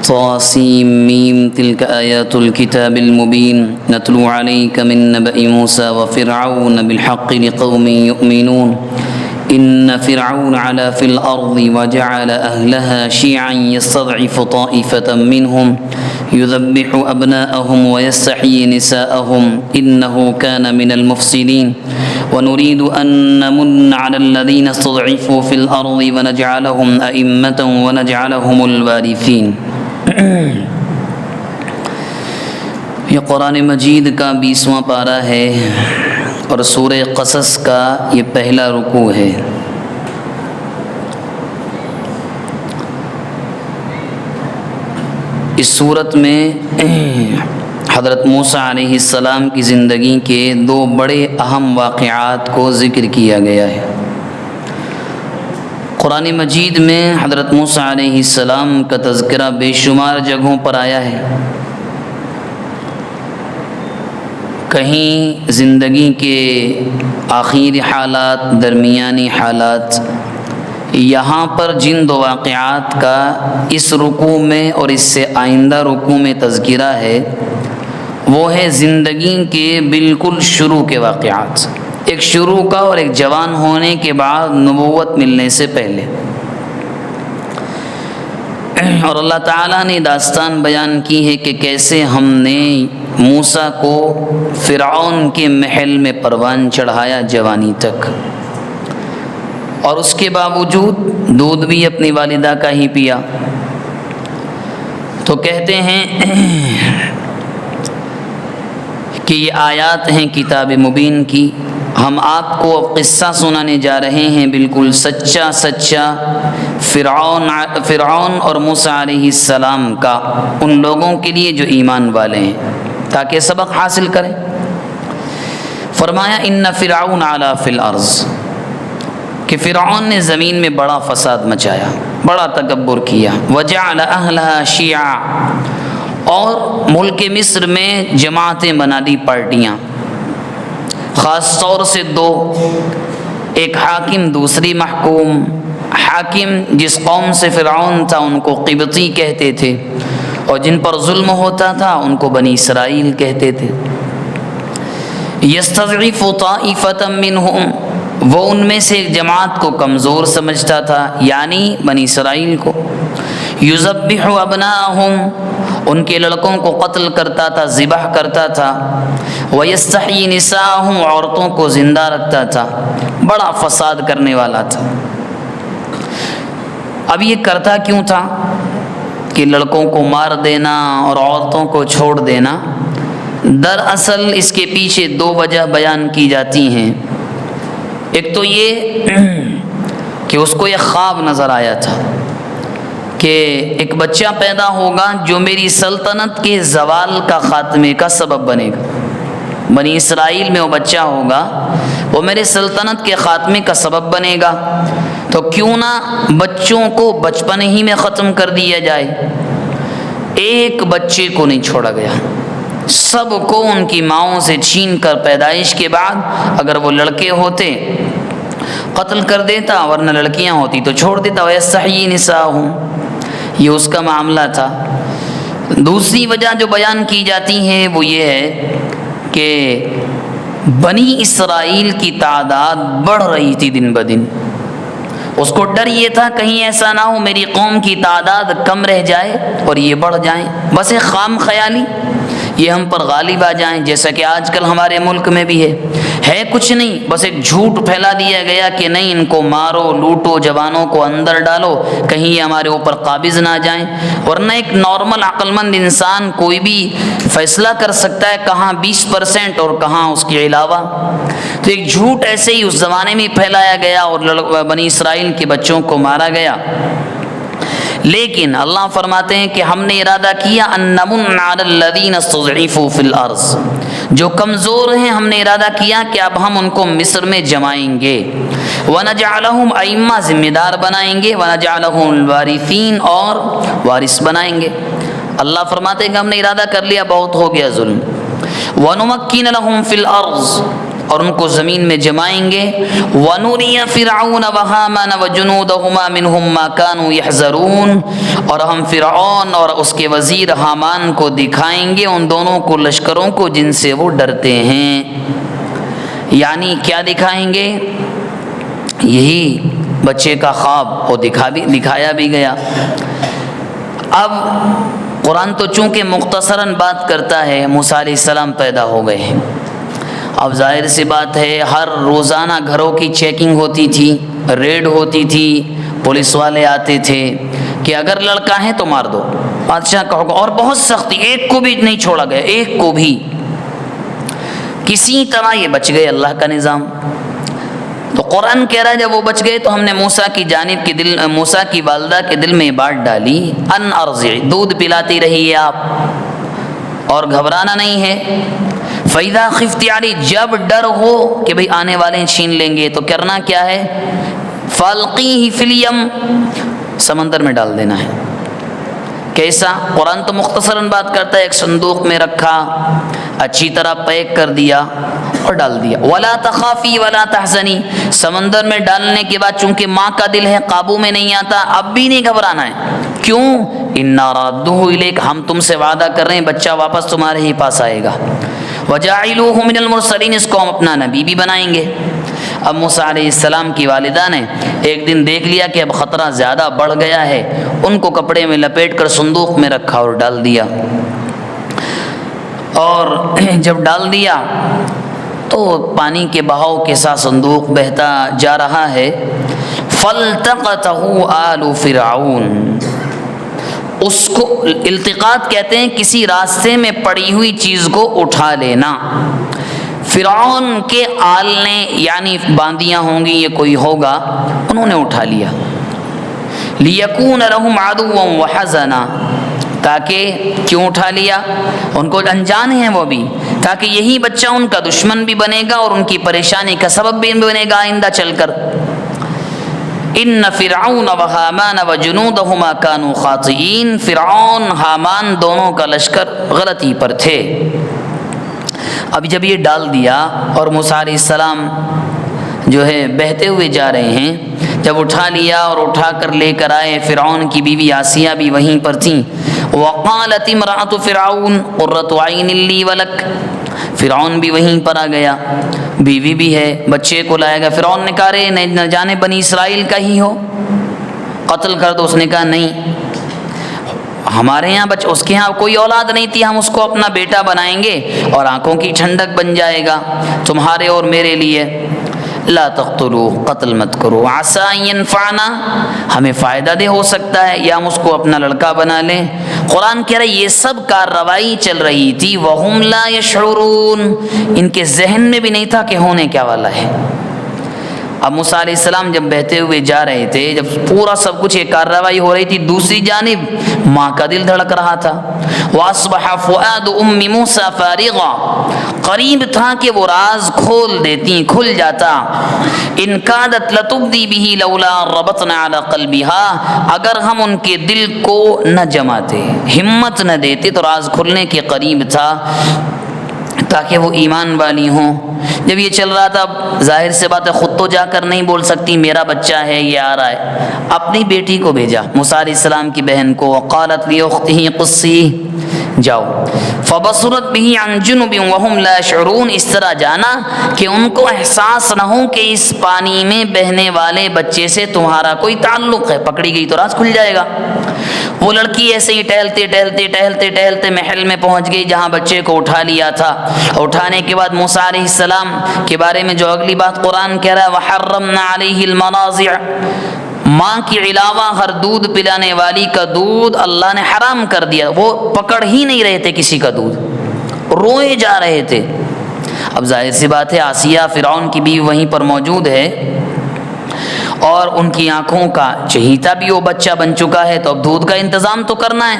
طاسيم ميم تلك آيات الكتاب المبين نتلو عليك من نبأ موسى وفرعون بالحق لقوم يؤمنون إن فرعون علا في الأرض وجعل أهلها شيعا يستضعف طائفة منهم يذبح أبناءهم ويستحيي نساءهم إنه كان من المفسدين ونريد أن نمن على الذين استضعفوا في الأرض ونجعلهم أئمة ونجعلهم الوارثين۔ یہ قرآن مجید کا 20واں پارہ ہے اور سورہ قصص کا یہ پہلا رکوع ہے۔ اس صورت میں حضرت موسیٰ علیہ السلام کی زندگی کے 2 بڑے اہم واقعات کو ذکر کیا گیا ہے۔ قرآن مجید میں حضرت موسیٰ علیہ السلام کا تذکرہ بے شمار جگہوں پر آیا ہے۔ کہیں زندگی کے آخری حالات، درمیانی حالات، یہاں پر جن 2 واقعات کا اس رکوع میں اور اس سے آئندہ رکوع میں تذکرہ ہے وہ ہے زندگی کے بالکل شروع کے واقعات، ایک شروع کا اور ایک جوان ہونے کے بعد نبوت ملنے سے پہلے۔ اور اللہ تعالیٰ نے داستان بیان کی ہے کہ کیسے ہم نے موسیٰ کو فرعون کے محل میں پروان چڑھایا جوانی تک، اور اس کے باوجود دودھ بھی اپنی والدہ کا ہی پیا۔ تو کہتے ہیں کہ یہ آیات ہیں کتاب مبین کی۔ ہم آپ کو اب قصہ سنانے جا رہے ہیں بالکل سچا فرعون اور موسیٰ علیہ السلام کا، ان لوگوں کے لیے جو ایمان والے ہیں، تاکہ سبق حاصل کریں۔ فرمایا ان فرعون علا فی الارض، کہ فرعون نے زمین میں بڑا فساد مچایا، بڑا تکبر کیا۔ وجعل اہلہا شیعا، اور ملک مصر میں جماعتیں بنا دی، پارٹیاں، خاص طور سے 2، ایک حاکم دوسری محکوم۔ حاکم جس قوم سے فرعون تھا ان کو قبطی کہتے تھے، اور جن پر ظلم ہوتا تھا ان کو بنی اسرائیل کہتے تھے۔ یستضعف طائفة منهم، وہ ان میں سے ایک جماعت کو کمزور سمجھتا تھا، یعنی بنی اسرائیل کو۔ یذبح ابناءهم، ان کے لڑکوں کو قتل کرتا تھا، ذبح کرتا تھا۔ ویستحیی نساءهم، عورتوں کو زندہ رکھتا تھا، بڑا فساد کرنے والا تھا۔ اب یہ کرتا کیوں تھا کہ لڑکوں کو مار دینا اور عورتوں کو چھوڑ دینا؟ دراصل اس کے پیچھے 2 وجہ بیان کی جاتی ہیں۔ ایک تو یہ کہ اس کو یہ خواب نظر آیا تھا کہ ایک بچہ پیدا ہوگا جو میری سلطنت کے زوال کا خاتمے کا سبب بنے گا۔ بنی اسرائیل میں وہ بچہ ہوگا، وہ میرے سلطنت کے خاتمے کا سبب بنے گا، تو کیوں نہ بچوں کو بچپن ہی میں ختم کر دیا جائے۔ ایک بچے کو نہیں چھوڑا گیا، سب کو ان کی ماؤں سے چھین کر پیدائش کے بعد اگر وہ لڑکے ہوتے قتل کر دیتا، ورنہ لڑکیاں ہوتی تو چھوڑ دیتا۔ ویستحیی نساءهم، یہ اس کا معاملہ تھا۔ دوسری وجہ جو بیان کی جاتی ہے وہ یہ ہے کہ بنی اسرائیل کی تعداد بڑھ رہی تھی دن بدن، اس کو ڈر یہ تھا کہیں ایسا نہ ہو میری قوم کی تعداد کم رہ جائے اور یہ بڑھ جائیں، بس ایک خام خیالی یہ ہم پر غالب آ جائیں، جیسا کہ آج کل ہمارے ملک میں بھی ہے کچھ نہیں، بس ایک جھوٹ پھیلا دیا گیا کہ نہیں ان کو مارو لوٹو، جوانوں کو اندر ڈالو، کہیں یہ ہمارے اوپر قابض نہ جائیں۔ ورنہ ایک نارمل عقل مند انسان کوئی بھی فیصلہ کر سکتا ہے کہاں 20% اور کہاں اس کے علاوہ۔ تو ایک جھوٹ ایسے ہی اس زمانے میں پھیلایا گیا اور بنی اسرائیل کے بچوں کو مارا گیا۔ لیکن اللہ فرماتے ہیں کہ ہم نے ارادہ کیا ان نمن علی الذین استضعفوا فی الارض، جو کمزور ہیں ہم نے ارادہ کیا کہ اب ہم ان کو مصر میں جمائیں گے، ونجعلہم ائمہ ذمہ دار بنائیں گے، ونجعلہم الوارثین اور وارث بنائیں گے۔ اللہ فرماتے ہیں کہ ہم نے ارادہ کر لیا، بہت ہو گیا ظلم۔ ونمکن لہم فی الارض، اور ان کو زمین میں جمائیں گے. وَنُرِيَ فِرْعَوْنَ وَهَامَانَ وَجُنُودَهُمَا مِنْهُمْ مَا كَانُوا يَحْذَرُونَ, اور ہم فرعون اور اس کے وزیر حامان کو دکھائیں گے ان دونوں کو لشکروں کو جن سے وہ ڈرتے ہیں. یعنی کیا دکھائیں گے؟ یہی بچے کا خواب وہ دکھایا بھی گیا. اب قرآن تو چونکہ مختصراً بات کرتا ہے, موسیٰ علیہ السلام پیدا ہو گئے ہیں. اب ظاہر سی بات ہے ہر روزانہ گھروں کی چیکنگ ہوتی تھی, ریڈ ہوتی تھی, پولیس والے آتے تھے کہ اگر لڑکا ہے تو مار دو, بادشاہ کا حکم, اور بہت سختی, ایک کو بھی نہیں چھوڑا گیا, ایک کو بھی. کسی طرح یہ بچ گئے, اللہ کا نظام. تو قرآن کہہ رہا ہے جب وہ بچ گئے تو ہم نے موسیٰ کی والدہ کے دل میں بات ڈالی, ان ارضع, دودھ پلاتی رہیے آپ اور گھبرانا نہیں ہے. فَإِذَا خِفْتِ عَلَيْهِ, جب ڈر ہو کہ بھئی آنے والے چھین لیں گے تو کرنا کیا ہے؟ فَأَلْقِيهِ فِي الْيَمِّ, سمندر میں ڈال دینا ہے. کیسا؟ قرآن تو مختصراً بات کرتا ہے, ایک صندوق میں رکھا, اچھی طرح پیک کر دیا اور ڈال دیا. وَلَا تَخَافِي وَلَا تَحْزَنِي, سمندر میں ڈالنے کے بعد چونکہ ماں کا دل ہے قابو میں نہیں آتا, اب بھی نہیں گھبرانا ہے. کیوں؟ اِنَّا رَادُّوهُ إِلَيْكَ, ہم تم سے وعدہ کر رہے ہیں بچہ واپس تمہارے ہی پاس آئے گا. وَجَاعِلُوهُ مِنَ الْمُرْسَلِينَ, اس کو ہم اپنا نبی بھی بنائیں گے. اب موسیٰ علیہ السلام کی والدہ نے ایک دن دیکھ لیا کہ اب خطرہ زیادہ بڑھ گیا ہے, ان کو کپڑے میں لپیٹ کر صندوق میں رکھا اور ڈال دیا. اور جب ڈال دیا تو پانی کے بہاؤ کے ساتھ صندوق بہتا جا رہا ہے. فَالْتَقَطَهُ آلُ فِرْعَوْنَ, اس کو التقاط کہتے ہیں کسی راستے میں پڑی ہوئی چیز کو اٹھا لینا. فرعون کے آل نے, یعنی باندیاں ہوں گی, یہ کوئی ہوگا, انہوں نے اٹھا لیا. لِيَكُونَ لَهُمْ عَدُوًّا وَحَزَنًا, تاکہ کیوں اٹھا لیا؟ ان کو انجان ہیں وہ بھی, تاکہ یہی بچہ ان کا دشمن بھی بنے گا اور ان کی پریشانی کا سبب بھی بنے گا آئندہ چل کر. ان فرعون وہامان وجنودہما کانوا خاطئین, فرعون حامان دونوں کا لشکر غلطی پر تھے. اب جب یہ ڈال دیا اور موسیٰ علیہ السلام جو ہے بہتے ہوئے جا رہے ہیں, جب اٹھا لیا اور اٹھا کر لے کر آئے, فرعون کی بیوی آسیہ بھی وہیں پر تھیں. وقالت امرأة فرعون قرۃ عین لی ولک, فرعون بھی وہیں پر آ گیا, بیوی بھی ہے, بچے کو لائے گا. فرعون نے کہا رے نہ جانے بنی اسرائیل کا ہی ہو, قتل کر دو. اس نے کہا نہیں, ہمارے یہاں اس کے یہاں کوئی اولاد نہیں تھی, ہم اس کو اپنا بیٹا بنائیں گے اور آنکھوں کی ٹھنڈک بن جائے گا تمہارے اور میرے لیے. لا تقتلوا, قتل مت کرو. عسى ان ينفعنا, ہمیں فائدہ دے ہو سکتا ہے, یا ہم اس کو اپنا لڑکا بنا لیں. قرآن کہہ رہا ہے یہ سب کارروائی چل رہی تھی. وهم لا يشعرون, ان کے ذہن میں بھی نہیں تھا کہ ہونے کیا والا ہے. اب موسیٰ علیہ السلام جب بہتے ہوئے جا رہے تھے, جب پورا سب کچھ ایک کارروائی ہو رہی تھی, دوسری جانب ماں کا دل دھڑک رہا تھا. وَأَصْبَحَ فُؤَادُ أُمِّ مُوسَى فَارِغًا, قریب تھا کہ وہ راز کھل جاتا. إِن كَادَتْ لَتُبْدِي بِهِ لَوْلَا رَبَطْنَا عَلَى قَلْبِهَا, اگر ہم ان کے دل کو نہ جماتے, ہمت نہ دیتے, تو راز کھلنے کے قریب تھا تاکہ وہ ایمان والی ہوں. جب یہ چل رہا تھا, اب ظاہر سے بات ہے خود تو جا کر نہیں بول سکتی میرا بچہ ہے یہ آ رہا ہے, اپنی بیٹی کو بھیجا, موسیٰ علیہ السلام کی بہن کو. وقالت لأخته قصیہ, جاؤ. فبصرت به عن جنب وهم لا يشعرون, اس طرح جانا کہ ان کو احساس نہ ہو کہ اس پانی میں بہنے والے بچے سے تمہارا کوئی تعلق ہے. پکڑی گئی تو راز کھل جائے گا. وہ لڑکی ایسے ہی ٹہلتے محل میں پہنچ گئی جہاں بچے کو اٹھا لیا تھا. اٹھانے کے بعد موسیٰ علیہ السلام کے بارے میں جو اگلی بات قرآن کہہ رہا ہے, وحرمنا علیہ المناضع, ماں کے علاوہ ہر دودھ پلانے والی کا دودھ اللہ نے حرام کر دیا. وہ پکڑ ہی نہیں رہے تھے کسی کا دودھ, روئے جا رہے تھے. اب ظاہر سی بات ہے آسیہ فرعون کی بیوی وہیں پر موجود ہے اور ان کی آنکھوں کا چہیتا بھی وہ بچہ بن چکا ہے, تو اب دودھ کا انتظام تو کرنا ہے.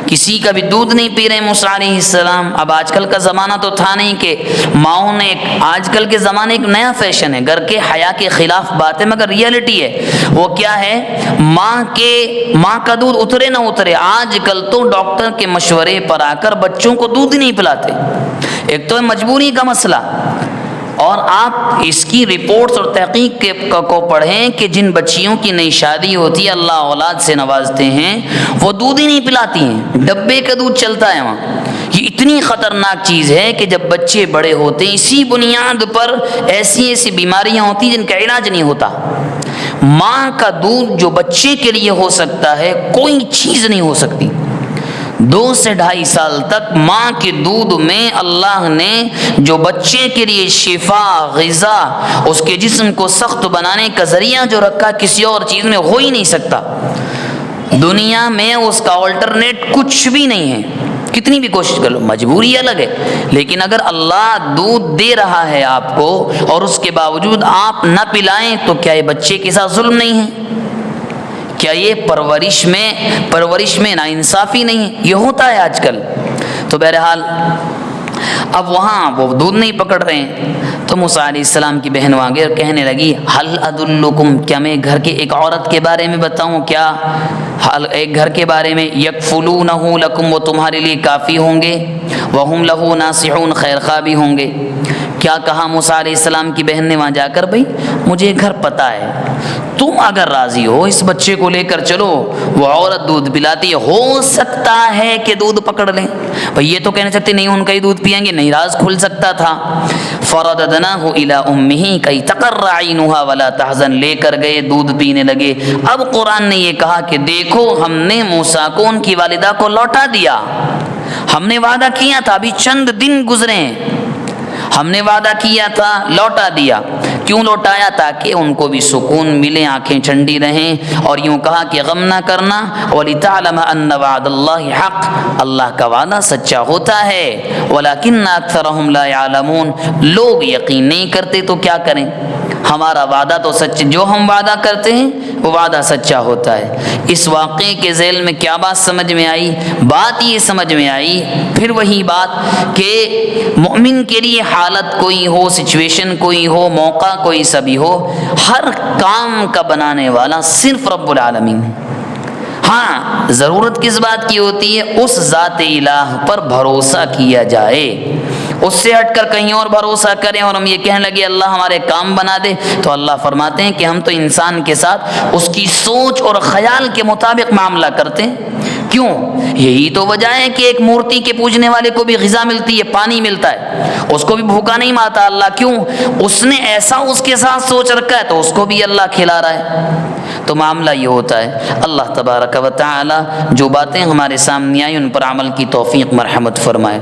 کسی کا بھی دودھ نہیں پی رہے موسیٰ علیہ السلام. اب آج کل کا زمانہ تو تھا نہیں کہ ماؤں نے, آج کل کے زمانے ایک نیا فیشن ہے, گھر کے حیا کے خلاف بات ہے مگر ریئلٹی ہے. وہ کیا ہے, ماں کا دودھ اترے نہ اترے, آج کل تو ڈاکٹر کے مشورے پر آ کر بچوں کو دودھ نہیں پلاتے. ایک تو ہے مجبوری کا مسئلہ, اور آپ اس کی رپورٹس اور تحقیق کو پڑھیں کہ جن بچیوں کی نئی شادی ہوتی ہے اللہ اولاد سے نوازتے ہیں وہ دودھ ہی نہیں پلاتی ہیں، ڈبے کا دودھ چلتا ہے وہاں۔ یہ اتنی خطرناک چیز ہے کہ جب بچے بڑے ہوتے ہیں اسی بنیاد پر ایسی ایسی بیماریاں ہوتی ہیں جن کا علاج نہیں ہوتا۔ ماں کا دودھ جو بچے کے لیے ہو سکتا ہے کوئی چیز نہیں ہو سکتی۔ 2 سے 2.5 سال تک ماں کے دودھ میں اللہ نے جو بچے کے لیے شفا، غذا، اس کے جسم کو سخت بنانے کا ذریعہ جو رکھا کسی اور چیز میں ہو ہی نہیں سکتا۔ دنیا میں اس کا آلٹرنیٹ کچھ بھی نہیں ہے، کتنی بھی کوشش کر لو، مجبوری الگ ہے، لیکن اگر اللہ دودھ دے رہا ہے آپ کو اور اس کے باوجود آپ نہ پلائیں تو کیا یہ بچے کے ساتھ ظلم نہیں ہے؟ کیا یہ پرورش میں ناانصافی نہیں ہے؟ یہ ہوتا ہے آج کل۔ تو بہرحال اب وہاں وہ دودھ نہیں پکڑ رہے ہیں تو موسیٰ علیہ السلام کی بہن وہاں گئی اور کہنے لگی حل ادلکم، کیا میں گھر کے ایک عورت کے بارے میں بتاؤں؟ کیا ایک گھر کے بارے میں یکفلونہ لکم، وہ تمہارے لیے کافی ہوں گے، وہم لہ ناصحون، خیر خواہ بھی ہوں گے۔ کیا کہا موسیٰ علیہ السلام کی بہن نے وہاں جا کر، بھئی مجھے گھر پتہ ہے، تم اگر راضی ہو اس بچے کو لے کر چلو، وہ عورت دودھ پلاتی ہے، ہو سکتا ہے کہ دودھ پکڑ لیں۔ بھئی یہ تو کہنے سکتے نہیں ان کا ہی دودھ پئیں گے، نہیں راز کھل سکتا تھا۔ فرددناہ الی امہ کی تقر عینھا ولا تحزن، لے کر گئے، دودھ پینے لگے۔ اب قرآن نے یہ کہا کہ دیکھو ہم نے موسیٰ کو ان کی والدہ کو لوٹا دیا، ہم نے وعدہ کیا تھا، ابھی چند دن گزرے ہیں، ہم نے وعدہ کیا تھا، لوٹا دیا۔ کیوں لوٹایا؟ تاکہ ان کو بھی سکون ملے، آنکھیں ٹھنڈی رہیں، اور یوں کہا کہ غم نہ کرنا، وَلِتَعْلَمَ أَنَّ وَعْدَ اللَّهِ حَقٌّ، اللہ کا وعدہ سچا ہوتا ہے، وَلَكِنَّ أَكْثَرَهُمْ لَا يَعْلَمُونَ، لوگ یقین نہیں کرتے تو کیا کریں، ہمارا وعدہ تو سچ، جو ہم وعدہ کرتے ہیں وہ وعدہ سچا ہوتا ہے۔ اس واقعے کے ذیل میں کیا بات سمجھ میں آئی؟ بات یہ سمجھ میں آئی، پھر وہی بات کہ مومن کے لیے حالت کوئی ہو، سچویشن کوئی ہو، موقع کوئی سا بھی ہو، ہر کام کا بنانے والا صرف رب العالمین ہے۔ ہاں ضرورت کس بات کی ہوتی ہے؟ اس ذات الہ پر بھروسہ کیا جائے، اس سے ہٹ کر کہیں اور بھروسہ کریں اور ہم یہ کہنے لگے اللہ ہمارے کام بنا دے، تو اللہ فرماتے ہیں کہ ہم تو انسان کے ساتھ اس کی سوچ اور خیال کے مطابق معاملہ کرتے ہیں۔ کیوں؟ یہی تو وجہ ہے کہ ایک مورتی کے پوجنے والے کو بھی غذا ملتی ہے، پانی ملتا ہے، اس کو بھی بھوکا نہیں مارتا اللہ۔ کیوں؟ اس نے ایسا اس کے ساتھ سوچ رکھا ہے تو اس کو بھی اللہ کھلا رہا ہے۔ تو معاملہ یہ ہوتا ہے۔ اللہ تبارک و تعالی جو باتیں ہمارے سامنے آئی ان پر عمل کی توفیق مرحمت فرمائے۔